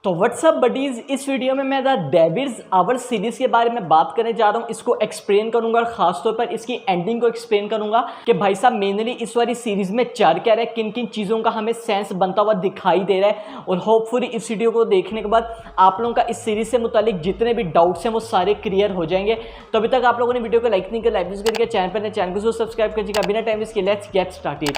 तो WhatsApp buddies, इस video में मैं द डेविल्स आवर सीरीज के बारे में बात करने जा रहा हूँ। इसको एक्सप्लेन करूंगा और खासतौर पर इसकी एंडिंग को एक्सप्लेन करूंगा कि भाई साहब मेनली इस वाली सीरीज में क्या क्या है, किन किन चीज़ों का हमें सेंस बनता हुआ दिखाई दे रहा है। और होपफुली इस वीडियो को देखने के बाद आप लोगों का इस सीरीज से मुतालिक जितने भी डाउट्स हैं वो सारे क्लियर हो जाएंगे। तो अभी तक आप लोगों ने वीडियो को लाइक नहीं किया, लाइक करके चैनल को सब्सक्राइब करिएगा। बिना टाइम इसके लेट्स गेट स्टार्टेड।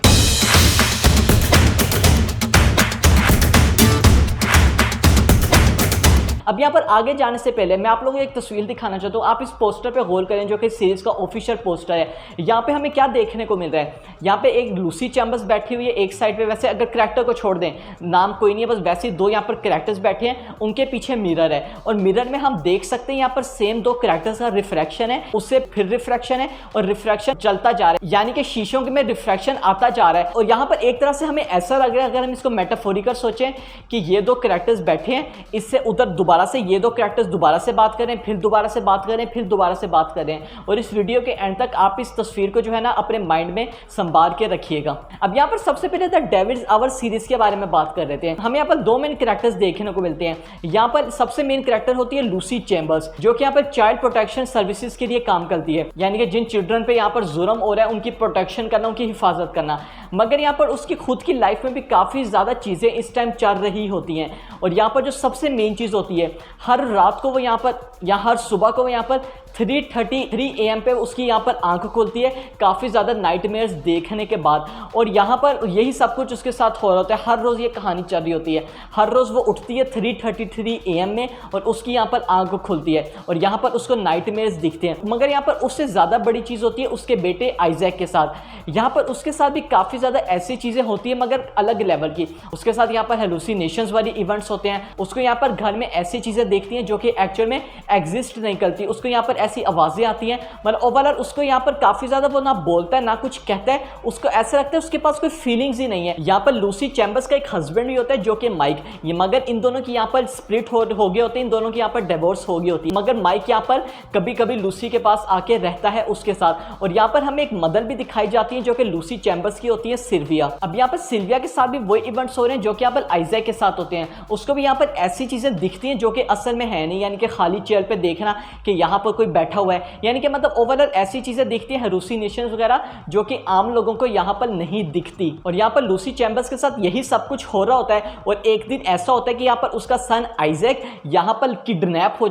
अब यहाँ पर आगे जाने से पहले मैं आप लोगों को एक तस्वीर दिखाना चाहता हूँ। आप इस पोस्टर पे गौर करें जो कि सीरीज का ऑफिशियल पोस्टर है। यहाँ पे हमें क्या देखने को मिल रहा है, यहाँ पे एक लूसी चैम्बर्स बैठी हुई है एक साइड पे। वैसे अगर कैरेक्टर को छोड़ दें, नाम कोई नहीं है, बस वैसे ही दो यहाँ पर कैरेक्टर्स बैठे हैं, उनके पीछे मिरर है और मिरर में हम देख सकते हैं यहाँ पर सेम दो कैरेक्टर्स का रिफ्रैक्शन है, उससे फिर रिफ्रैक्शन है और रिफ्रैक्शन चलता जा रहा है, यानी कि शीशों में रिफ्रैक्शन आता जा रहा है। और यहाँ पर एक तरह से हमें ऐसा लग रहा है, अगर हम इसको मेटाफोरिकल सोचें कि ये दो कैरेक्टर्स बैठे हैं, इससे उधर दोबारा से ये दो कैरेक्टर्स दोबारा से बात करें, फिर दोबारा से बात करें, फिर दोबारा से बात करें। और इस वीडियो के एंड तक आप इस तस्वीर को जो है ना अपने माइंड में संभाल के रखिएगा। अब यहाँ पर सबसे पहले द डेविल्स आवर सीरीज के बारे में बात कर रहे थे। हमें यहाँ पर दो मेन कैरेक्टर्स देखने को मिलते हैं। यहाँ पर सबसे मेन कैरेक्टर होती है लूसी चैम्बर्स, जो कि यहाँ पर चाइल्ड प्रोटेक्शन सर्विसेज के लिए काम करती है, यानी कि जिन चिल्ड्रन पे यहाँ पर जुर्म हो रहा है उनकी प्रोटेक्शन करना, उनकी हिफाजत करना। मगर यहाँ पर उसकी खुद की लाइफ में भी काफ़ी ज़्यादा चीज़ें इस टाइम चल रही होती हैं। और यहाँ पर जो सबसे मेन चीज़ होती है, हर रात को वो यहाँ पर या हर सुबह को वो यहाँ पर 3:33 AM पे उसकी यहाँ पर आंख खुलती है, काफ़ी ज़्यादा नाइटमेयर्स देखने के बाद। और यहाँ पर यही सब कुछ उसके साथ हो रहा होता है। हर रोज़ ये कहानी चल रही होती है। हर रोज़ वो उठती है 3:33 AM में और उसकी यहाँ पर आंख खुलती है और यहाँ पर उसको नाइटमेयर्स दिखते हैं। मगर यहाँ पर उससे ज़्यादा बड़ी चीज़ होती है उसके बेटे आइजैक के साथ। यहाँ पर उसके साथ भी काफ़ी ज़्यादा ऐसी चीज़ें होती है मगर अलग लेवल की। उसके साथ यहाँ पर हेलुसिनेशंस वाली इवेंट्स होते हैं। उसको यहाँ पर घर में ऐसी चीज़ें देखती हैं जो कि एक्चुअल में एग्जिस्ट नहीं करती। उसको यहाँ पर ऐसी आवाज़ें आती हैं, मतलब ओवरऑल उसको यहाँ पर काफ़ी ज़्यादा वो ना बोलता है ना कुछ कहता है। उसको ऐसा लगता है उसके पास कोई फीलिंग्स ही नहीं है। यहाँ पर लूसी चैम्बर्स का एक हस्बैंड भी होता है जो कि माइक, ये मगर इन दोनों की यहाँ पर स्प्लिट हो गए होते हैं, इन दोनों की यहाँ पर डिवोर्स हो गई होती है। मगर माइक यहाँ पर कभी कभी लूसी के पास आके रहता है उसके साथ। और यहाँ पर हमें एक मदर भी दिखाई जाती है जो कि लूसी चैम्बर्स की होती है, सिल्विया। अब यहाँ पर सिल्विया के साथ भी वही इवेंट्स हो रहे हैं जो कि यहाँ पर आइजैक के साथ होते हैं। उसको भी यहाँ पर ऐसी चीज़ें दिखती हैं जो कि असल में है नहीं, यानी कि खाली चेयर पे देखना कि यहाँ पर कोई बैठा हुआ है, यानी कि मतलब ओवरऑल ऐसी चीजें दिखती हैं हेलुसिनेशंस वगैरह जो कि आम लोगों को यहाँ पर नहीं दिखती। और यहाँ पर लूसी चैम्बर्स के साथ यही सब कुछ हो रहा होता है। और एक दिन ऐसा होता है कि यहाँ पर उसका सन आइजैक यहाँ पर किडनैप हो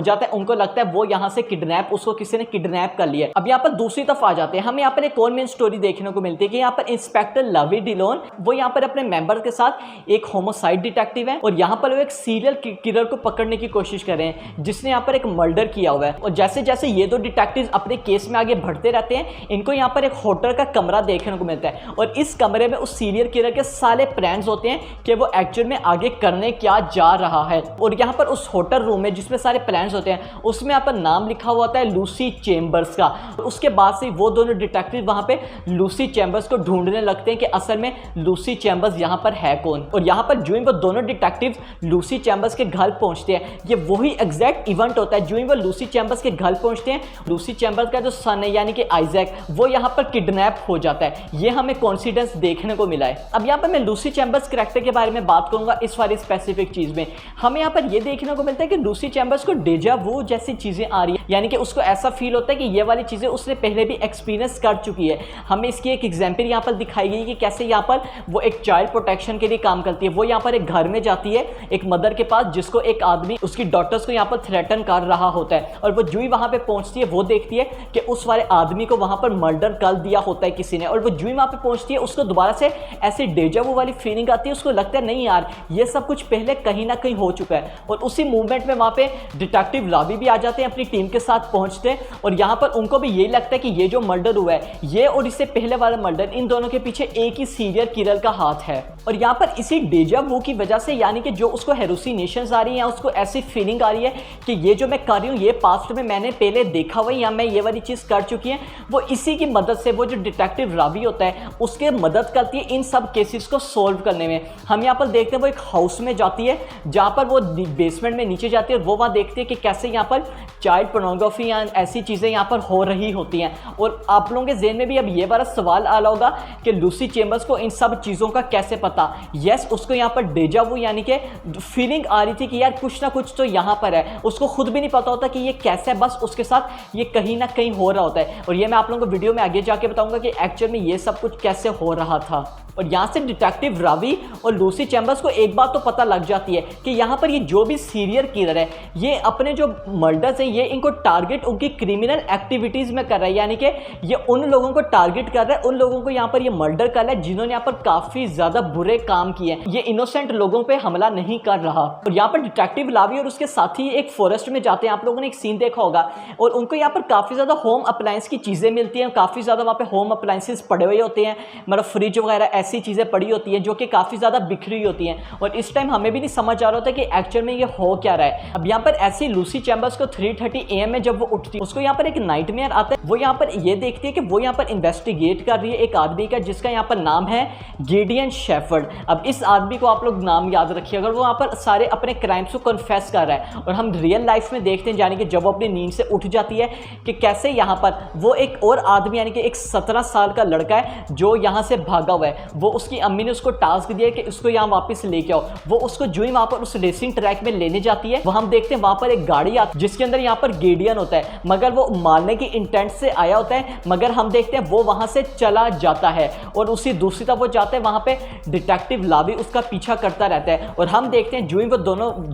जाता है। उनको लगता है वो यहाँ से किडनैप, उसको किसी ने किडनैप कर लिया। अब यहाँ पर दूसरी तरफ आ जाते हैं, हमें यहाँ पर एक और मेन स्टोरी देखने को मिलती है कि यहाँ पर इंस्पेक्टर लवी डिलोन वो यहाँ पर अपने मेंबर के साथ एक होमोसाइड डिटेक्टिव है और यहाँ पर वो एक सीरियल किलर को पकड़ने की कोशिश कर रहे हैं जिसने यहाँ पर एक मर्डर किया हुआ है। और जैसे जैसे ये दो डिटेक्टिव्स अपने केस में आगे बढ़ते रहते हैं, इनको यहाँ पर एक होटल का कमरा देखने को मिलता है और इस कमरे में उस सीरियल किलर के सारे प्लान्स होते हैं कि वो एक्चुअल में आगे करने क्या जा रहा है। और यहाँ पर उस होटल रूम में जिसमें सारे प्लान्स होते हैं उसमें यहाँ पर नाम लिखा हुआ होता है लूसी चैम्बर्स का। उसके बाद से वो दोनों डिटेक्टिव वहाँ पे लूसी चैम्बर्स को ढूंढने लगते हैं कि असल में लूसी चैम्बर्स यहाँ पर है कौन। और यहाँ पर जो ही वो दोनों डिटेक्टिव लूसी चैम्बर्स के घर पहुँचते हैं, ये वही एग्जैक्ट इवेंट होता है। जो ही वो लूसी चैम्बर्स के घर पहुँचते हैं, लूसी चैम्बर्स का जो सन है यानी कि आइजैक वो यहाँ पर किडनैप हो जाता है। ये हमें कोइंसिडेंस देखने को मिला है। अब यहाँ पर मैं लूसी चैम्बर्स कैरेक्टर के बारे में बात करूंगा। इस वाली स्पेसिफिक चीज में हमें यहाँ पर ये देखने को मिलता है कि लूसी चैम्बर्स को डेजा वू जैसी चीजें आ रही है, यानी कि उसको ऐसा फील होता है कि ये वाली चीजें उसने पहले भी एक्सपीरियंस कर चुकी है। हमें इसकी एक एग्जाम्पल यहाँ पर दिखाई गई कि कैसे यहाँ पर वो एक चाइल्ड प्रोटेक्शन के लिए काम करती है। वो यहाँ पर एक घर में जाती है एक मदर के पास जिसको एक आदमी उसकी डॉटर्स को यहाँ पर थ्रेटन कर रहा होता है। और वो जो ही वहां पे पहुंचती है वो देखती है कि उस वाले आदमी को वहां पर मर्डर कर दिया होता है किसी ने। और वो जो ही वहां पे पहुंचती है उसको दोबारा से ऐसी डेजा वू वाली फीलिंग आती है। उसको लगता है नहीं यार, ये सब कुछ पहले कहीं ना कहीं हो चुका है। और उसी मूवमेंट में वहां पे डिटेक्टिव लावी भी आ जाते हैं, अपनी टीम के साथ पहुंचते हैं और यहाँ पर उनको भी यही लगता है कि ये जो मर्डर हुआ है, ये और इससे पहले वाला मर्डर, इन दोनों के पीछे एक ही सीरियल किलर का हाथ है। और यहाँ पर इसी डेजा वू की वजह से, यानी कि जो उसको हेलुसिनेशंस आ रही है, उसको ऐसी फीलिंग आ रही है कि ये जो मैं कर रही हूँ ये पास्ट में मैंने पहले देखा हुआ या मैं ये वाली चीज़ कर चुकी है, वो इसी की मदद से वो जो डिटेक्टिव रावी होता है उसके मदद करती है इन सब केसेस को सॉल्व करने में। हम यहाँ पर देखते हैं वो एक हाउस में जाती है जहाँ पर वो बेसमेंट में नीचे जाती है और वो वहाँ देखती है कि कैसे यहाँ पर चाइल्ड पोर्नोग्राफी या ऐसी चीज़ें यहाँ पर हो रही होती हैं। और आप लोगों के ज़हन में भी अब ये बारा सवाल आ रहा होगा कि लूसी चेम्बर्स को इन सब चीज़ों का कैसे पता। यस, उसको यहाँ पर डेजा वू यानी कि फीलिंग आ रही थी कि यार कुछ ना कुछ तो यहाँ पर है। उसको खुद भी नहीं पता होता कि ये कैसे है, बस उसके साथ ये कहीं ना कहीं हो रहा होता है। और ये मैं आप लोगों को वीडियो में आगे जाके बताऊंगा कि एक्चुअल में ये सब कुछ कैसे हो रहा था। और यहाँ से डिटेक्टिव रावी और लूसी चैम्बर्स को एक बात तो पता लग जाती है कि यहाँ पर ये जो भी सीरियल किलर है, ये अपने जो मर्डर्स हैं ये इनको टारगेट उनकी क्रिमिनल एक्टिविटीज़ में कर रहा है। यानी कि ये उन लोगों को टारगेट कर रहा है, उन लोगों को यहाँ पर ये मर्डर कर रहा है जिन्होंने यहाँ पर काफ़ी ज़्यादा बुरे काम किए हैं। ये इनोसेंट लोगों पर हमला नहीं कर रहा। और यहाँ पर डिटेक्टिव रावी और उसके साथी एक फॉरेस्ट में जाते हैं। आप लोगों ने एक सीन देखा होगा और उनको यहाँ पर काफ़ी ज़्यादा होम अप्लायंस की चीज़ें मिलती हैं। काफ़ी ज़्यादा वहाँ पे होम अप्लायंसेस पड़े हुए होते हैं, मतलब फ्रिज वगैरह ऐसी चीज़ें पड़ी होती हैं जो कि काफ़ी ज़्यादा बिखरी होती हैं। और इस टाइम हमें भी नहीं समझ आ रहा होता कि एक्चुअल में ये हो क्या रहा है। अब यहाँ पर ऐसी लूसी चैम्बर्स को 3:30 AM में जब वो उठती है, उसको यहाँ पर एक नाइटमेयर आता है। वो यहाँ पर ये देखती है कि वो यहाँ पर इन्वेस्टिगेट कर रही है एक आदमी का जिसका यहाँ पर नाम है गिडियन शेफर्ड। अब इस आदमी को आप लोग नाम याद रखिए, अगर वो यहाँ पर सारे अपने क्राइम्स को कन्फेस कर रहा है। और हम रियल लाइफ में देखते हैं यानी कि जब वो अपनी नींद से उठ जाती है कि कैसे यहाँ पर वो एक और आदमी यानी कि एक 17 साल का लड़का है जो यहाँ से भागा हुआ है। वो उसकी अम्मी ने उसको टास्क दिया कि उसको यहाँ वापस लेके आओ। वो उसको जो ही वहाँ पर उस रेसिंग ट्रैक में लेने जाती है, वहाँ हम देखते हैं वहाँ पर एक गाड़ी आती है जिसके अंदर यहाँ पर गिडियन होता है, मगर वो मारने की इंटेंट से आया होता है। मगर हम देखते हैं वो वहाँ से चला जाता है और उसी दूसरी तरफ वो जाता है, वहाँ पे डिटेक्टिव लावी उसका पीछा करता रहता है। और हम देखते हैं जो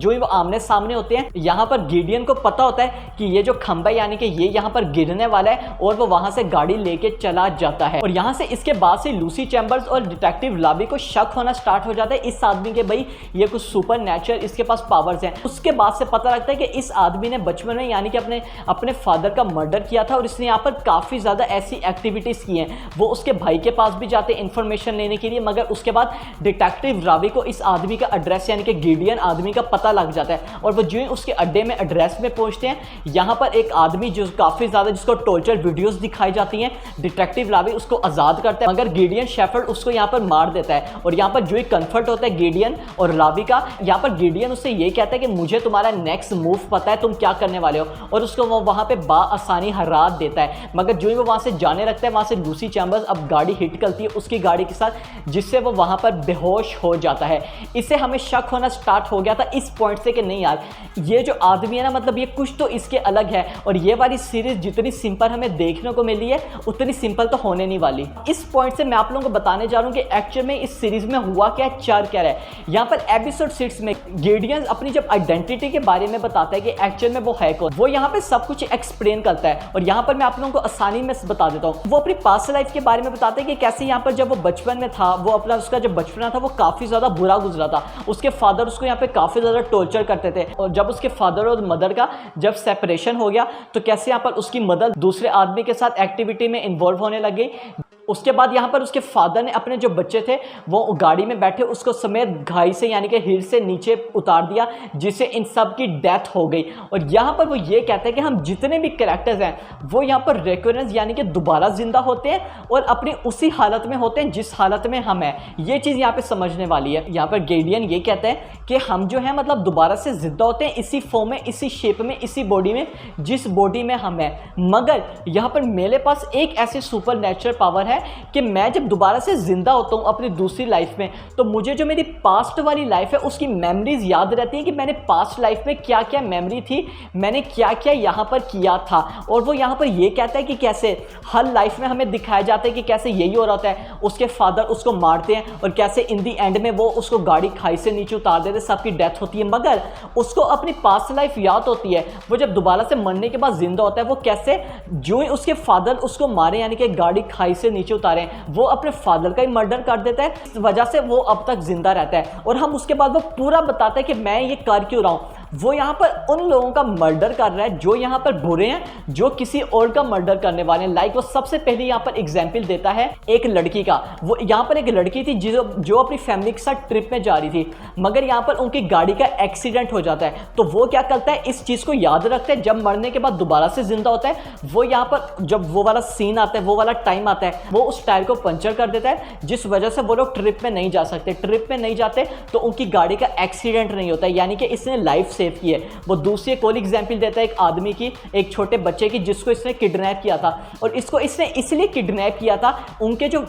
ही वो आमने सामने होते हैं, यहाँ पर गिडियन को पता होता है कि ये जो खंबा यानी कि ये यहाँ पर गिरने वाला है और वो वहाँ से गाड़ी लेके चला जाता है। और यहाँ से इसके बाद से लूसी चैम्बर्स और डिटेक्टिव लावी को शक होना स्टार्ट हो जाता है इस आदमी के, भाई ये कुछ सुपर नेचुरल इसके पास पावर्स हैं। उसके बाद से पता लगता है कि इस आदमी ने बचपन में यानी कि अपने फादर का मर्डर किया था और इसने यहाँ पर काफ़ी ज़्यादा ऐसी एक्टिविटीज़ की हैं। वो उसके भाई के पास भी जाते हैं इन्फॉर्मेशन लेने के लिए, मगर उसके बाद डिटेक्टिव रावी को इस आदमी का एड्रेस यानी कि गिडियन आदमी का पता लग जाता है। और वो जो ही उसके अड्डे में एड्रेस में पहुँचते हैं, यहाँ पर एक आदमी जो काफ़ी ज़्यादा जिसको टॉर्चर वीडियोज़ दिखाई जाती हैं, डिटेक्टिव रावी उसको आज़ाद करता है, मगर गिडियन शेफर्ड उसको यहाँ पर मार देता है। और यहाँ पर जो ही कन्फर्ट होता है गिडियन और रावी का, यहाँ पर गिडियन उससे ये कहता है कि मुझे तुम्हारा नेक्स्ट मूव पता है, तुम क्या करने वाले हो। और उसको वो वहाँ पे आसानी हरा देता है। मगर जो ही वो वहाँ से जाने लगता है, वहाँ से लूसी चैम्बर्स अब गाड़ी हिट करती है उसकी गाड़ी के साथ, जिससे वो वहाँ पर बेहोश हो जाता है। इससे हमें शक होना स्टार्ट हो गया था इस पॉइंट से कि नहीं यार, ये जो आदमी है ना, मतलब ये कुछ तो इसके अलग है। और ये वाली सीरीज जितनी सिंपल हमें देखने को मिली है उतनी सिंपल तो होने नहीं वाली। इस पॉइंट से मैं आप लोगों को बताने जा रहा हूँ कि एक्चुअल में इस सीरीज में हुआ क्या है, चार क्या है। यहाँ पर एपिसोड 6 में गिडियन अपनी जब आइडेंटिटी के बारे में बताता है कि एक्चुअल में वो है कौन, वो यहाँ पे सब कुछ एक्सप्लेन करता है। और यहाँ पर मैं आप लोगों को आसानी में बता देता हूँ। वो अपनी पास्ट लाइफ के बारे में बताते हैं कि कैसे यहाँ पर जब वो बचपन में था, वो अपना उसका जब बचपना था वो काफ़ी ज़्यादा बुरा गुजरा था। उसके फादर उसको यहाँ पे काफ़ी ज़्यादा टॉर्चर करते थे। और जब उसके फादर और मदर का जब सेपरेशन हो गया तो कैसे यहाँ पर उसकी मदर दूसरे आदमी के साथ एक्टिविटी में इन्वॉल्व होने लग गई। उसके बाद यहाँ पर उसके फादर ने अपने जो बच्चे थे वो गाड़ी में बैठे उसको समेत घाई से यानी कि हिल से नीचे उतार दिया, जिससे इन सब की डेथ हो गई। और यहाँ पर वो ये कहते हैं कि हम जितने भी कैरेक्टर्स हैं वो यहाँ पर रिकरेंस यानी कि दोबारा जिंदा होते हैं और अपनी उसी हालत में होते हैं जिस हालत में हम हैं। ये चीज़ यहाँ पे समझने वाली है। यहाँ पर गिडियन ये कहते हैं कि हम जो है मतलब दोबारा से जिंदा होते हैं इसी फॉर्म में, इसी शेप में, इसी बॉडी में जिस बॉडी में हम हैं। मगर यहाँ पर मेरे पास एक ऐसी सुपर नेचुरल पावर है कि मैं जब दोबारा से जिंदा होता हूँ अपनी दूसरी लाइफ में, तो मुझे जो मेरी पास्ट वाली लाइफ है उसकी मेमोरीज याद रहती है कि मैंने पास्ट लाइफ में क्या क्या मेमोरी थी, मैंने क्या क्या यहाँ पर किया था। और वो यहाँ पर ये कहता है कि कैसे हर लाइफ में हमें दिखाया जाता है कि कैसे यही हो रहा होता है, उसके फादर उसको मारते हैं और कैसे इन दी एंड में वो उसको गाड़ी खाई से नीचे उतार देते, सबकी डेथ होती है। मगर उसको अपनी पास्ट लाइफ याद होती है। वो जब दोबारा से मरने के बाद जिंदा होता है, वो कैसे जो ही उसके फादर उसको मारे यानी कि गाड़ी खाई से नीचे उतारे, वो अपने फादर का ही मर्डर कर देता है। इस वजह से वो अब तक जिंदा रहता है। और हम उसके बाद वो पूरा बताते हैं कि मैं ये कर क्यों रहा हूँ। वो यहाँ पर उन लोगों का मर्डर कर रहा है जो यहाँ पर बुरे हैं, जो किसी और का मर्डर करने वाले हैं। लाइक वो सबसे पहले यहाँ पर एग्जाम्पल देता है एक लड़की का। वो यहाँ पर एक लड़की थी जो अपनी फैमिली के साथ ट्रिप में जा रही थी, मगर यहाँ पर उनकी गाड़ी का एक्सीडेंट हो जाता है। तो वो क्या करता है, इस चीज़ को याद रखता है, जब मरने के बाद दोबारा से जिंदा होता है, वो यहाँ पर जब वो वाला सीन आता है, वो वाला टाइम आता है, वो उस टायर को पंचर कर देता है, जिस वजह से वो लोग ट्रिप में नहीं जा सकते। ट्रिप में नहीं जाते तो उनकी गाड़ी का एक्सीडेंट नहीं होता है, यानी कि इसने लाइफ सेव की है। वो दूसरी एक और एग्जाम्पल देता है एक आदमी की, एक छोटे बच्चे की, जिसको इसने किडनैप किया था। और इसको इसने इसलिए किडनैप किया था, उनके जो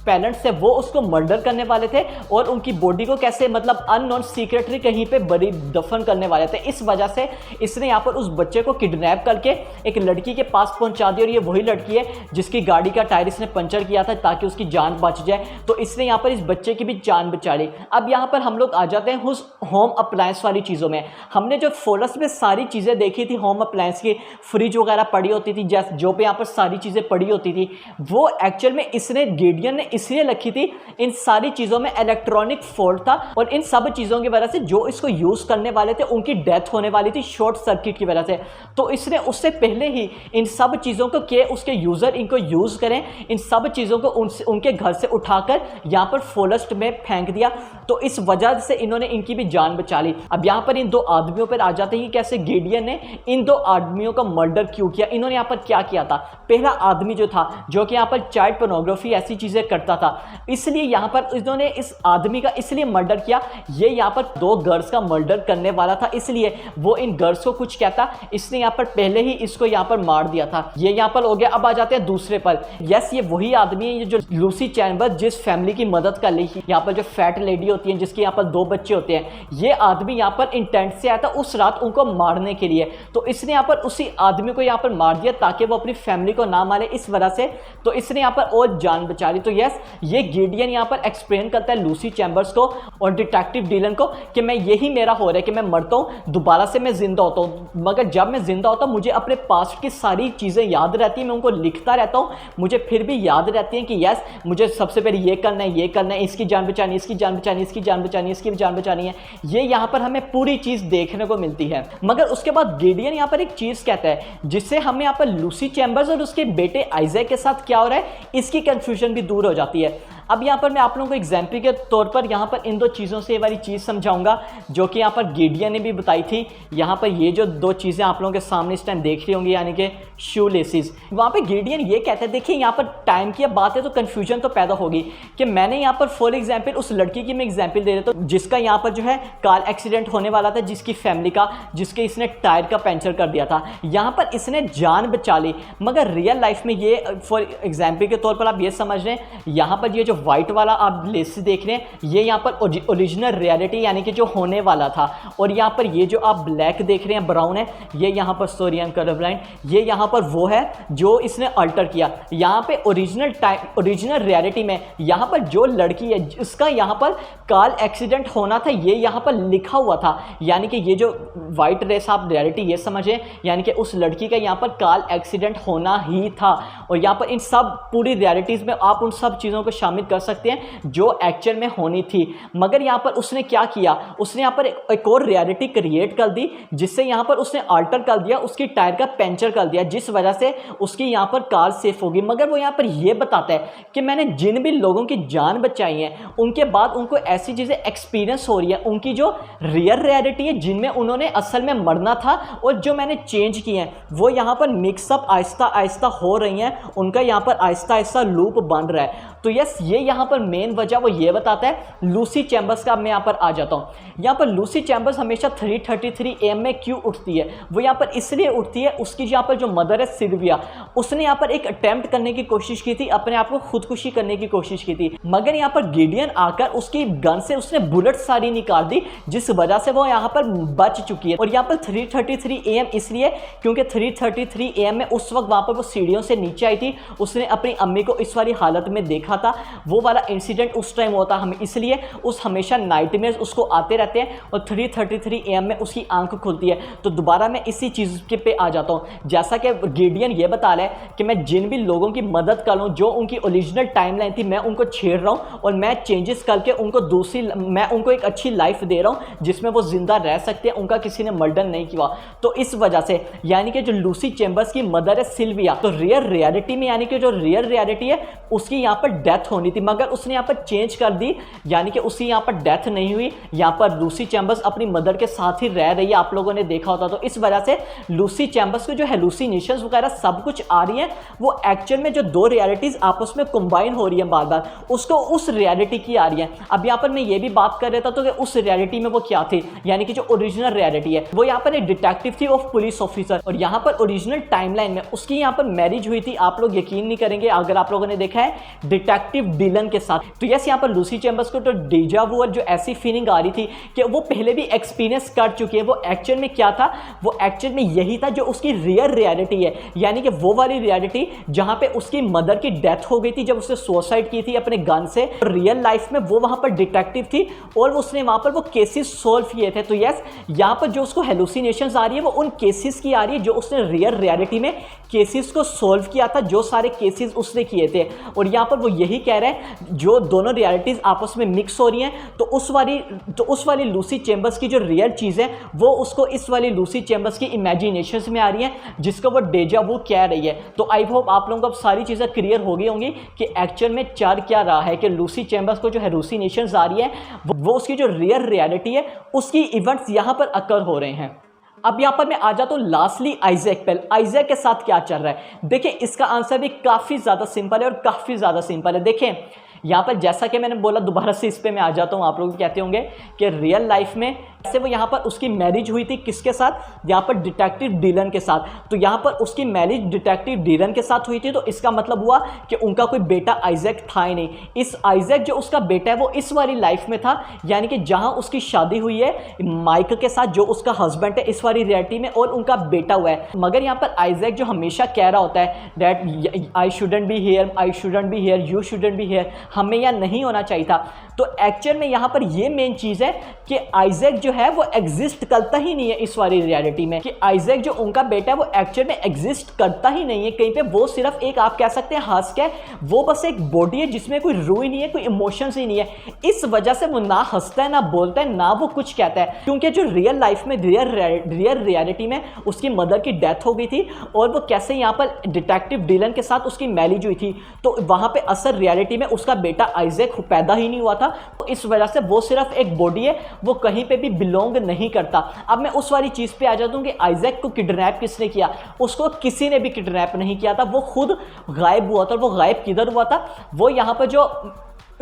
पेरेंट्स थे वो उसको मर्डर करने वाले थे और उनकी बॉडी को कैसे मतलब अननोन सीक्रेटली कहीं पे बड़ी दफन करने वाले थे। इस वजह से इसने यहाँ पर उस बच्चे को किडनैप करके एक लड़की के पास पहुंचा दिया। और ये वही लड़की है जिसकी गाड़ी का टायर इसने पंचर किया था ताकि उसकी जान बच जाए। तो इसने यहाँ पर इस बच्चे की भी जान बचा ली। अब यहाँ पर हम लोग आ जाते हैं उस होम अप्लायंस वाली चीज़ों में। हमने जो फॉरेस्ट में सारी चीज़ें देखी थी होम अप्लायंस की, फ्रिज वगैरह पड़ी होती थी, जैसे जो पे यहाँ पर सारी चीज़ें पड़ी होती थी, वो एक्चुअल में इसने गेडियन ने इसलिए रखी थी, इन सारी चीज़ों में इलेक्ट्रॉनिक फॉल्ट था और इन सब चीज़ों की वजह से जो इसको यूज़ करने वाले थे उनकी डेथ होने वाली थी शॉर्ट सर्किट की वजह से। तो इसने उससे पहले ही इन सब चीज़ों को कि उसके यूज़र इनको यूज़ करें, इन सब चीज़ों को उनके घर से उठाकर यहाँ पर फॉरेस्ट में फेंक दिया। तो इस वजह से इन्होंने इनकी भी जान बचा ली। अब यहाँ पर इन दो आदमियों पर आ जाते हैं कि कैसे गेडियन ने इन दो आदमियों का मर्डर क्यों किया। इन्होंने यहाँ पर क्या किया था, पहला आदमी जो था जो कि यहाँ पर चाइल्ड पोर्नोग्राफी ऐसी चीज़ें करता था, इसलिए यहाँ पर इन्होंने इस आदमी का इसलिए मर्डर किया, ये यहाँ पर दो गर्ल्स का मर्डर करने वाला था, इसलिए वो इन गर्ल्स को कुछ कहता, इसने यहाँ पर पहले ही इसको यहाँ पर मार दिया था। ये यहाँ पर हो गया। अब आ जाते हैं दूसरे पर। यस, ये वही आदमी है जो लूसी चैम्बर्स, जिस फैमिली की मदद कर ली थी, यहाँ पर जो फैट लेडी होती है जिसके यहाँ पर दो बच्चे होते हैं, ये आदमी यहाँ पर इंटेंट से आया था उस रात उनको मारने के लिए। तो इसने यहाँ पर उसी आदमी को यहाँ पर मार दिया ताकि वो अपनी फैमिली को ना मारे इस वजह से। तो इसने यहाँ पर और जान बचा ली। तो यस, ये गेडियन यहाँ पर एक्सप्लेन करता है लूसी चैम्बर्स को और डिटेक्टिव डीलन को कि मैं यही मेरा हो रहा है कि मैं मरता हूँ, दोबारा से मैं जिंदा होता हूँ, मगर जब मैं जिंदा होता हूँ मुझे अपने पास्ट की सारी चीज़ें याद रहती हैं, मैं उनको लिखता रहता हूँ, मुझे फिर भी याद रहती हैं कि यस मुझे सबसे पहले ये करना है, ये करना है, इसकी जान बचानी, इसकी जान बचानी, इसकी जान बचानी, इसकी जान बचानी है। ये यहाँ पर हमें पूरी चीज़ देखने को मिलती है। मगर उसके बाद गेडियन यहाँ पर एक चीज़ कहता है जिससे हमें यहाँ पर लूसी चैम्बर्स और उसके बेटे आइजैक के साथ क्या हो रहा है इसकी कंफ्यूजन भी दूर हो जाती है। अब यहाँ पर मैं आप लोगों को एग्जाम्पल के तौर पर यहाँ पर इन दो चीज़ों से ये वाली चीज़ समझाऊंगा जो कि यहाँ पर गेडियन ने भी बताई थी। यहाँ पर ये जो दो चीज़ें आप लोगों के सामने इस टाइम देख रही होंगी, यानी कि शू लेसिस, वहाँ पे गेडियन ये कहते हैं, देखिए यहाँ पर टाइम की बात है तो कन्फ्यूजन तो पैदा होगी कि मैंने यहाँ पर फॉर एग्जाम्पल उस लड़की की मैं एग्जाम्पल दे देता हूँ जिसका यहाँ पर जो है कार एक्सीडेंट होने वाला था, जिसकी फैमिली का, जिसके इसने टायर का पंचर कर दिया था, यहाँ पर इसने जान बचा ली। मगर रियल लाइफ में ये फॉर एग्जाम्पल के तौर पर आप ये समझ रहे हैं, यहाँ पर ये जो व्हाइट वाला आप लेसिस देख रहे हैं ये यहाँ पर ओरिजिनल रियलिटी यानी कि जो होने वाला था, और यहाँ पर ये जो आप ब्लैक देख रहे हैं ब्राउन है, ये यहाँ पर sorry I am colour blind, ये यहाँ पर वो है जो इसने अल्टर किया। यहाँ पे ओरिजिनल रियलिटी में यहाँ पर जो लड़की है जिसका यहाँ पर कार एक्सीडेंट होना था ये यहाँ पर लिखा हुआ था, यानी कि ये जो व्हाइट रेस आप रियलिटी ये समझें, यानी कि उस लड़की का यहाँ पर कार एक्सीडेंट होना ही था। और यहाँ पर इन सब पूरी रियलिटीज़ में आप उन सब चीज़ों को शामिल कर सकते हैं जो एक्चुअल में होनी थी। मगर यहाँ पर उसने क्या किया, उसने यहाँ पर एक और रियलिटी क्रिएट कर दी जिससे यहाँ पर उसने अल्टर कर दिया, उसकी टायर का पंचर कर दिया, जिस वजह से उसकी यहाँ पर कार सेफ होगी। मगर वो यहाँ पर ये बताता है कि मैंने जिन भी लोगों की जान बचाई है उनके बाद उनको ऐसी चीज़ें एक्सपीरियंस हो रही है, उनकी जो रियल रियलिटी है जिनमें उन्होंने असल में मरना था और जो मैंने चेंज किए हैं वो यहाँ पर मिक्सअप आहिस्ता आहिस्ता हो रही हैं, उनका यहाँ पर आहिस्ता आहिस्ता लूप बन रहा है। तो यस, ये यहाँ पर मेन वजह वो ये बताता है लूसी चैम्बर्स का। मैं यहाँ पर आ जाता हूँ, यहाँ पर लूसी चैम्बर्स हमेशा 3:33 AM में क्यों उठती है, वो यहाँ पर इसलिए उठती है, उसकी यहाँ पर जो मदर है सिल्विया, उसने यहाँ पर एक अटेम्प्ट करने की कोशिश की थी, अपने आप को खुदकुशी करने की कोशिश की थी। मगर यहाँ पर गेडियन आकर उसकी गन से उसने बुलेट सारी निकाल दी, जिस वजह से वो यहाँ पर बच चुकी है। और यहाँ पर 3:33 AM इसलिए क्योंकि 3:33 AM में उस वक्त वहाँ पर वो सीढ़ियों से नीचे आई थी, उसने अपनी अम्मी को इस वाली हालत में देखा था। वो वाला इंसिडेंट उस टाइम होता हमें, इसलिए उस हमेशा नाइटमेयर्स उसको आते रहते हैं और 3:33 AM में उसकी आंख खुलती है। तो दोबारा मैं इसी चीज़ के पे आ जाता हूँ, जैसा कि गेडियन ये बता रहा है कि मैं जिन भी लोगों की मदद कर लूँ जो उनकी ओरिजिनल टाइमलाइन थी मैं उनको छेड़ रहा हूँ और मैं चेंजेस करके उनको मैं उनको एक अच्छी लाइफ दे रहा हूँ जिसमें वो जिंदा रह सकते हैं, उनका किसी ने मर्डर नहीं किया। तो इस वजह से यानी कि जो लूसी चैम्बर्स की मदर है सिल्विया, तो रियल रियलिटी में यानी कि जो रियल रियलिटी है उसकी यहाँ पर डेथ होनी होनी थी, मगर उसने यहाँ पर चेंज कर दी, यानी कि उसकी यहाँ पर डेथ नहीं हुई। यहाँ पर लूसी चैम्बर्स अपनी मदर के साथ ही रह रही है, आप लोगों ने देखा होता। तो इस वजह से लूसी चैम्बर्स को जो हेलुसिनेशंस वगैरह सब कुछ आ रही है, वो एक्चुअल में जो दो रियलिटीज आपस में कंबाइन हो रही है बार बार, उसको उस रियलिटी की आ रही है। अब यहाँ पर मैं ये भी बात कर रहा था तो कि उस रियलिटी में वो क्या थी, यानी कि जो ओरिजिनल रियलिटी है वो यहाँ पर एक डिटेक्टिव थी ऑफ पुलिस ऑफिसर, और यहाँ पर ओरिजिनल टाइमलाइन में उसकी यहाँ पर मैरिज हुई थी। आप लोग यकीन नहीं करेंगे अगर आप लोगों ने देखा है डिटेक्टिव डिलन के साथ। तो यस, यहाँ पर लूसी चैम्बर्स को तो डेजा वू और जो ऐसी फीलिंग आ रही थी कि वो पहले भी एक्सपीरियंस कर चुकी है। वो एक्चुअल में क्या था, वो एक्चुअल में यही था जो उसकी रियल रियलिटी है, यानी कि वो वाली रियलिटी जहां पे उसकी मदर की डेथ हो गई थी जब उसने सुसाइड की थी अपने गन से। रियल लाइफ में वो वहां पर डिटेक्टिव थी और उसने वहां पर वो केसेस सॉल्व किए थे। तो यस, यहाँ पर जो उसको हेलुसिनेशंस आ रही है वो उन केसेस की आ रही है जो उसने रियल रियलिटी में केसेस को सॉल्व किया था, जो सारे केसेस उसने किए थे। और यहाँ पर वो यही कह रहे हैं जो दोनों रियलिटीज आपस में मिक्स हो रही हैं, तो उस वाली लूसी चैम्बर्स की जो रियल चीज़ है वो उसको इस वाली लूसी चैम्बर्स की इमेजिनेशंस में आ रही है, जिसको वो डेजा वू कह रही है। तो आई होप आप लोगों को अब सारी चीज़ें क्लियर हो गई होंगी कि एक्चुअल में चल क्या रहा है, कि लूसी चैम्बर्स को जो हेलुसिनेशंस आ रही है वो उसकी जो रियल रियलिटी है उसकी इवेंट्स यहाँ पर अकर हो रहे हैं। अब यहाँ पर मैं आ जाता हूँ लास्टली आइजैक पे। आइजैक के साथ क्या चल रहा है, देखिए इसका आंसर भी काफ़ी ज़्यादा सिंपल है और काफ़ी ज़्यादा सिंपल है। देखें यहाँ पर जैसा कि मैंने बोला, दोबारा से इस पे मैं आ जाता हूँ। आप लोग कहते होंगे कि रियल लाइफ में से वो यहाँ पर उसकी मैरिज हुई थी किसके साथ, यहाँ पर डिटेक्टिव डिलन के साथ। तो यहाँ पर उसकी मैरिज डिटेक्टिव डिलन के साथ हुई थी, तो इसका मतलब हुआ कि उनका कोई बेटा आइजैक था ही नहीं। इस आइजैक जो उसका बेटा है वो इस वाली लाइफ में था, यानी कि जहाँ उसकी शादी हुई है माइक के साथ जो उसका हस्बैंड है इस वाली रियलिटी में, और उनका बेटा हुआ है। मगर यहाँ पर आइजैक जो हमेशा कह रहा होता है that I shouldn't be here, I shouldn't be here, you shouldn't be here, हमें यहाँ नहीं होना चाहिए था। तो एक्चुअल में यहाँ पर ये मेन चीज़ है कि आइजैक जो है वो एग्जिस्ट करता ही नहीं है इस वाली रियलिटी में, कि आइजैक जो उनका बेटा है वो एक्चुअल में एग्जिस्ट करता ही नहीं है कहीं पे। वो सिर्फ एक, आप कह सकते हैं हंस के, वो बस एक बॉडी है जिसमें कोई रूह ही नहीं है, कोई इमोशंस ही नहीं है। इस वजह से वो ना हंसता है, ना बोलता है, ना वो कुछ कहता है, क्योंकि जो रियल लाइफ में रियल रियलिटी में उसकी मदर की डेथ हो गई थी और वो कैसे यहाँ पर डिटेक्टिव डिलन के साथ उसकी मैरिज हुई थी, तो वहाँ पे असल रियलिटी में उसका बेटा आइजैक पैदा ही नहीं हुआ था। तो इस वजह से वो सिर्फ एक बॉडी है, वो कहीं पे भी बिलोंग नहीं करता। अब मैं उस वाली चीज़ पे आ जाता हूँ कि आइजैक को किडनैप किसने किया। उसको किसी ने भी किडनैप नहीं किया था, वो खुद गायब हुआ था। वो गायब किधर हुआ था, वो यहाँ पर जो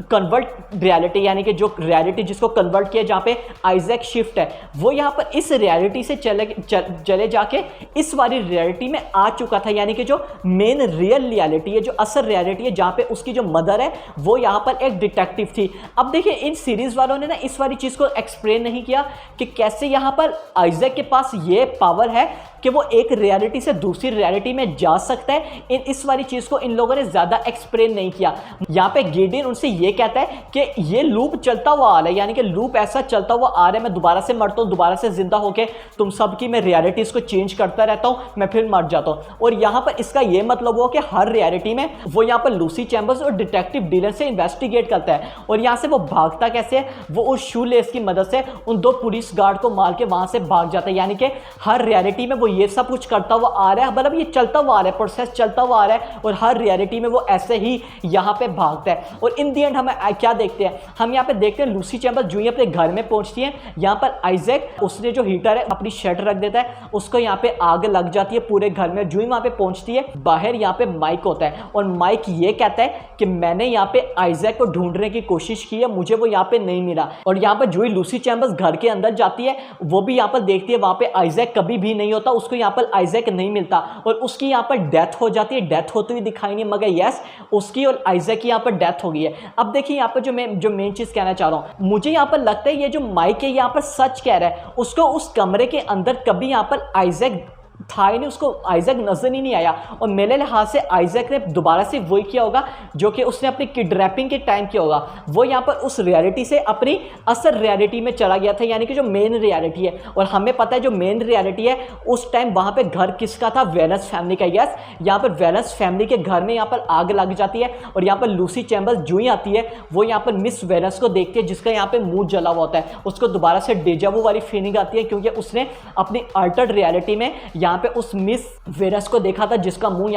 कन्वर्ट रियलिटी, यानी कि जो रियलिटी जिसको कन्वर्ट किया जहाँ पे आइजैक शिफ्ट है, वो यहाँ पर इस रियलिटी से चले जाके इस वाली रियलिटी में आ चुका था, यानी कि जो मेन रियल रियलिटी है, जो असल रियलिटी है, जहाँ पे उसकी जो मदर है वो यहाँ पर एक डिटेक्टिव थी। अब देखिए इन सीरीज वालों ने ना इस वाली चीज़ को एक्सप्लेन नहीं किया कि कैसे यहाँ पर आइजैक के पास ये पावर है कि वो एक रियलिटी से दूसरी रियलिटी में जा सकता है। इस वाली चीज़ को इन लोगों ने ज़्यादा एक्सप्लेन नहीं किया। यहाँ पे गिडियन उनसे ये कहता है कि ये लूप चलता हुआ आ रहा है, यानी कि लूप ऐसा चलता हुआ आ रहा है, मैं दोबारा से मरता हूँ, दोबारा से जिंदा होके तुम सबकी मैं रियलिटीज़ को चेंज करता रहता हूँ, मैं फिर मर जाता हूँ। और यहाँ पर इसका ये मतलब हुआ कि हर रियलिटी में वो यहाँ पर लूसी चैम्बर्स और डिटेक्टिव डिलन से इन्वेस्टिगेट करता है। और यहाँ से वो भागता कैसे है, वो उस शू लेस की मदद से उन दो पुलिस गार्ड को मार के वहाँ से भाग जाता है। यानी कि हर रियलिटी में वो ये सब कुछ करता हुआ आ रहा है, मतलब ये चलता हुआ आ रहा है, प्रोसेस चलता हुआ आ रहा है, और हर रियलिटी में वो ऐसे ही यहाँ पे भागता है। और इन दी एंड हम क्या देखते हैं, हम यहाँ पे देखते हैं लूसी चैम्बर्स जो ही अपने घर में पहुंचती है, यहाँ पर आइजैक उसने जो हीटर है अपनी शर्ट रख देता है, उसको यहाँ पे आग लग जाती है पूरे घर में। जो ही वहाँ पे पहुंचती है, बाहर यहाँ पे माइक होता है और माइक ये कहता है कि मैंने यहाँ पे आइजैक को ढूंढने की कोशिश की है, मुझे वो यहाँ पे नहीं मिला। और यहाँ पर जो ही लूसी चैम्बर्स घर के अंदर जाती है, वो भी यहाँ पर देखती है वहाँ पे आइजैक कभी भी नहीं होता, उसको यहाँ पर आइजैक नहीं मिलता और उसकी यहाँ पर डेथ हो जाती है। डेथ होती हुई दिखाई नहीं, मगर यस उसकी और आइजैक की यहाँ पर डेथ हो गई है। अब देखिए यहाँ पर जो मेन चीज कहना चाह रहा हूँ, मुझे यहाँ पर लगता है ये जो माइक है यहाँ पर सच कह रहा है। उसको उस कमरे के अंदर कभी यहाँ पर आइजैक था ही नहीं, उसको आइजैक नजर ही नहीं आया। और मेरे लिहाज से आइजैक ने दोबारा से वही किया होगा जो कि उसने अपनी किडनैपिंग के टाइम किया होगा। वो यहाँ पर उस रियलिटी से अपनी असल रियलिटी में चला गया था, यानी कि जो मेन रियलिटी है। और हमें पता है जो मेन रियलिटी है उस टाइम वहाँ पे घर किसका था, वेनस फैमिली का। यस, यहाँ पर वेनस फैमिली के घर में यहाँ पर आग लग जाती है और यहाँ पर लूसी चैम्बर्स जो ही आती है वो यहाँ पर मिस वेनस को देखती है, जिसका यहाँ पे मुंह जला हुआ होता है। उसको दोबारा से डेजा वू वाली फीलिंग आती है, क्योंकि उसने अपनी अल्टर्ड रियलिटी में यहाँ पे उस मिस वेरस को देखा था जिसका मुंह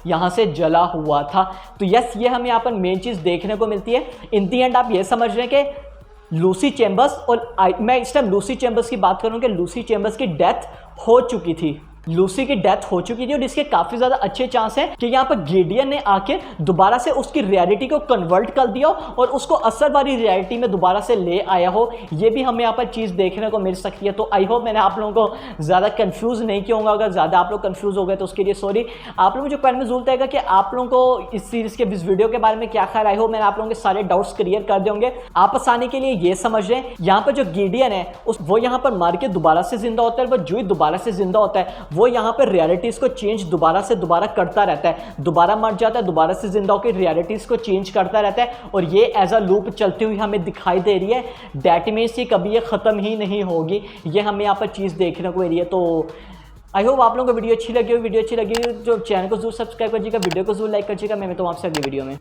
यहाँ से जला हुआ था। तो यस, ये हमें यहाँ पर मेन चीज़ देखने को मिलती है। इन दी एंड आप ये समझ रहे हैं कि लूसी चैम्बर्स, और मैं इस टाइम लूसी चैम्बर्स की बात करूँ कि लूसी चैम्बर्स की डेथ हो चुकी थी, लूसी की डेथ हो चुकी थी, और इसके काफी ज्यादा अच्छे चांस हैं कि यहाँ पर गिडियन ने आके दोबारा से उसकी रियलिटी को कन्वर्ट कर दिया और उसको असल वाली रियलिटी में दोबारा से ले आया हो। ये भी हमें यहाँ पर चीज देखने को मिल सकती है। तो आई होप मैंने आप लोगों को ज्यादा कंफ्यूज नहीं किया होगा। अगर ज्यादा आप लोग कंफ्यूज हो गए तो उसके लिए सॉरी। आप लोग मुझे कमेंट में जरूर बताएगा कि आप लोगों को इस सीरीज के इस वीडियो के बारे में क्या ख्याल। आई होप मैंने आप लोगों के सारे डाउट्स क्लियर कर देंगे। आप आसानी के लिए ये समझ रहे हैं, यहाँ पर जो गिडियन है वो यहाँ पर मार के दोबारा से जिंदा होता है। वो जो ही दोबारा से जिंदा होता है वो यहाँ पर रियलिटीज को चेंज दोबारा से दोबारा करता रहता है, दोबारा मर जाता है, दोबारा से जिंदा होकर रियलिटीज को चेंज करता रहता है, और ये एज अ लूप चलती हुई हमें दिखाई दे रही है। दैट मीन्स ये कभी ये खत्म ही नहीं होगी। ये हमें यहाँ पर चीज देखने को मिल रही है। तो आई होप आप लोगों को वीडियो अच्छी लगी हो। वीडियो अच्छी लगी तो चैनल को जरूर सब्सक्राइब करिएगा, वीडियो को जरूर लाइक करिएगा। मैं तो आपसे अगली वीडियो में